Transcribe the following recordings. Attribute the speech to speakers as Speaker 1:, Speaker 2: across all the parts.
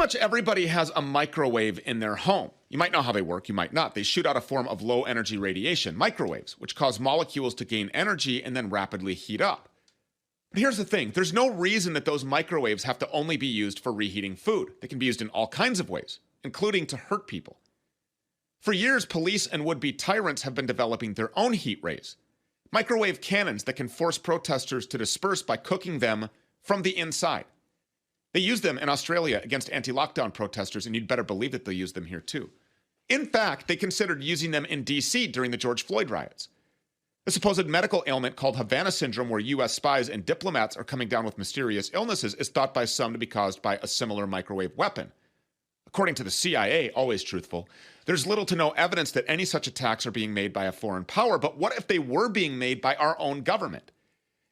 Speaker 1: much everybody has a microwave in their home. You might know how they work, you might not. They shoot out a form of low energy radiation, microwaves, which cause molecules to gain energy and then rapidly heat up. But here's the thing, there's no reason that those microwaves have to only be used for reheating food. They can be used in all kinds of ways, including to hurt people. For years, police and would-be tyrants have been developing their own heat rays. Microwave cannons that can force protesters to disperse by cooking them from the inside. They use them in Australia against anti-lockdown protesters, and you'd better believe that they'll use them here too. In fact, they considered using them in D.C. during the George Floyd riots. The supposed medical ailment called Havana syndrome, where U.S. spies and diplomats are coming down with mysterious illnesses, is thought by some to be caused by a similar microwave weapon. According to the CIA, always truthful, there's little to no evidence that any such attacks are being made by a foreign power, but what if they were being made by our own government?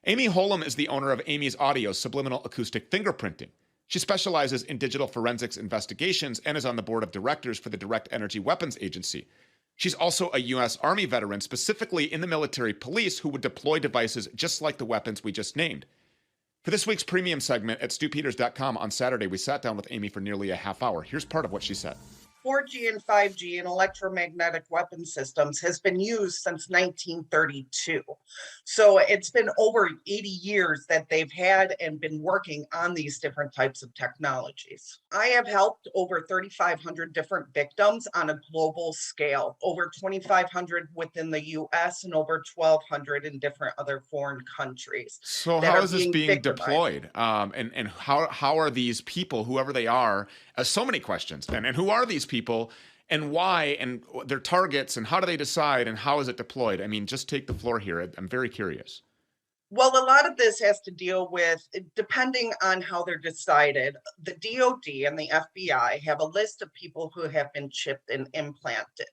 Speaker 1: Amy Holem is the owner of Amy's Audio's subliminal acoustic fingerprinting. She specializes in digital forensics investigations and is on the board of directors for the Direct Energy Weapons Agency. She's also a U.S. Army veteran, specifically in the military police, who would deploy devices just like the weapons we just named. For this week's premium segment at stewpeters.com on Saturday, we sat down with Amy for nearly a half hour. Here's part of what she said.
Speaker 2: 4G and 5G and electromagnetic weapon systems has been used since 1932. So it's been over 80 years that they've had and been working on these different types of technologies. I have helped over 3,500 different victims on a global scale, over 2,500 within the US and over 1,200 in different other foreign countries.
Speaker 1: So how is this being deployed? And how are these people, whoever they are, so many questions, and who are these people and why and their targets and how do they decide and how is it deployed? I mean, just take the floor here. I'm very curious.
Speaker 2: Well, a lot of this has to deal with, depending on how they're decided, the DoD and the FBI have a list of people who have been chipped and implanted.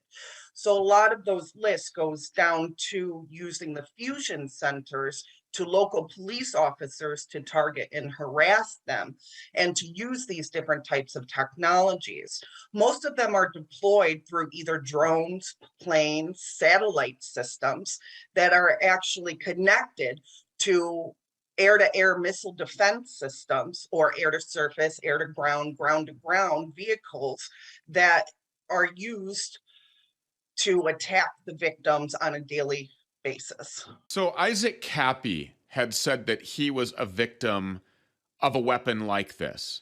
Speaker 2: So a lot of those lists goes down to using the fusion centers to local police officers to target and harass them and to use these different types of technologies. Most of them are deployed through either drones, planes, satellite systems that are actually connected to air-to-air missile defense systems or air-to-surface, air-to-ground, ground-to-ground vehicles that are used to attack the victims on a daily basis.
Speaker 1: So Isaac Cappy had said that he was a victim of a weapon like this.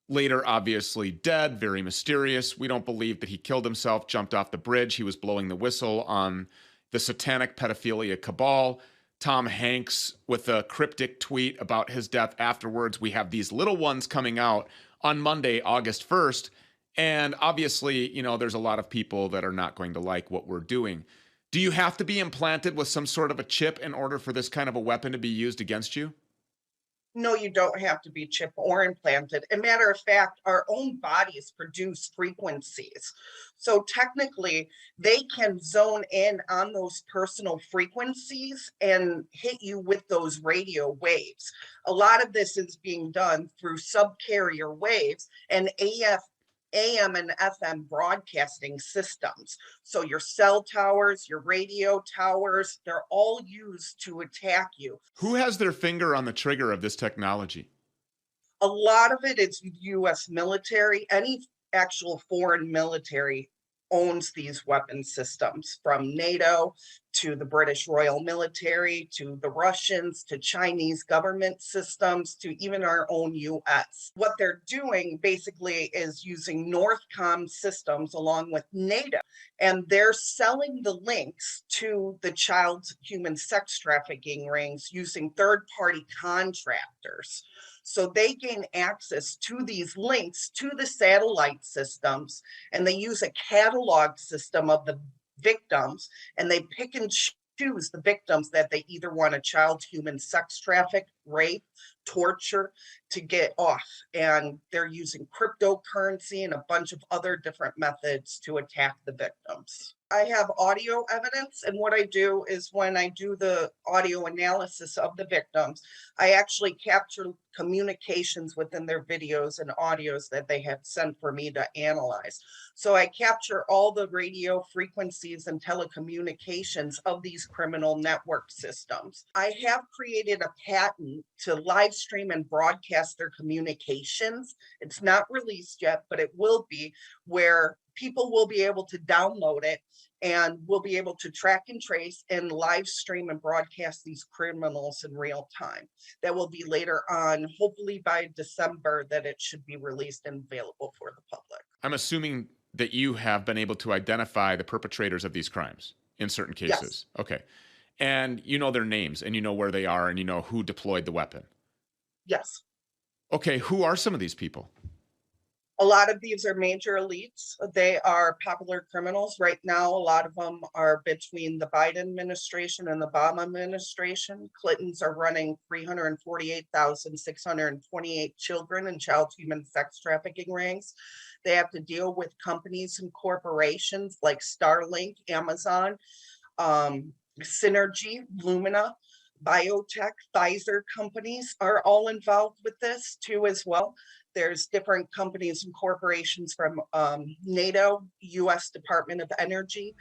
Speaker 1: Later, obviously dead, very mysterious. We don't believe that he killed himself, jumped off the bridge. He was blowing the whistle on the satanic pedophilia cabal. Tom Hanks with a cryptic tweet about his death afterwards. We have these little ones coming out on Monday, August 1st. And obviously, you know, there's a lot of people that are not going to like what we're doing. Do you have to be implanted with some sort of a chip in order for this kind of a weapon to be used against you?
Speaker 2: No, you don't have to be chipped or implanted. As a matter of fact, our own bodies produce frequencies. So technically, they can zone in on those personal frequencies and hit you with those radio waves. A lot of this is being done through subcarrier waves and AM and FM broadcasting systems. So your cell towers, your radio towers, they're all used to attack you.
Speaker 1: Who has their finger on the trigger of this technology?
Speaker 2: A lot of it is US military. Any actual foreign military owns these weapon systems, from NATO to the British Royal Military, to the Russians, to Chinese government systems, to even our own US. What they're doing basically is using Northcom systems along with NATO, and they're selling the links to the child human sex trafficking rings using third-party contractors. So they gain access to these links to the satellite systems, and they use a catalog system of the victims, and they pick and choose the victims that they either want a child human sex traffic, rape, torture to get off. And they're using cryptocurrency and a bunch of other different methods to attack the victims. I have audio evidence, and what I do is when I do the audio analysis of the victims, I actually capture communications within their videos and audios that they have sent for me to analyze. So I capture all the radio frequencies and telecommunications of these criminal network systems. I have created a patent to live stream and broadcast their communications. It's not released yet, but it will be, where people will be able to download it and will be able to track and trace and live stream and broadcast these criminals in real time. That will be later on, hopefully by December, that it should be released and available for the public.
Speaker 1: I'm assuming that you have been able to identify the perpetrators of these crimes in certain cases.
Speaker 2: Yes.
Speaker 1: Okay. And you know their names, and you know where they are, and you know who deployed the weapon.
Speaker 2: Yes.
Speaker 1: Okay, who are some of these people?
Speaker 2: A lot of these are major elites. They are popular criminals. Right now, a lot of them are between the Biden administration and the Obama administration. Clintons are running 348,628 children in child human sex trafficking rings. They have to deal with companies and corporations like Starlink, Amazon, Synergy, Lumina, biotech, Pfizer companies are all involved with this too as well. There's different companies and corporations from NATO, US Department of Energy,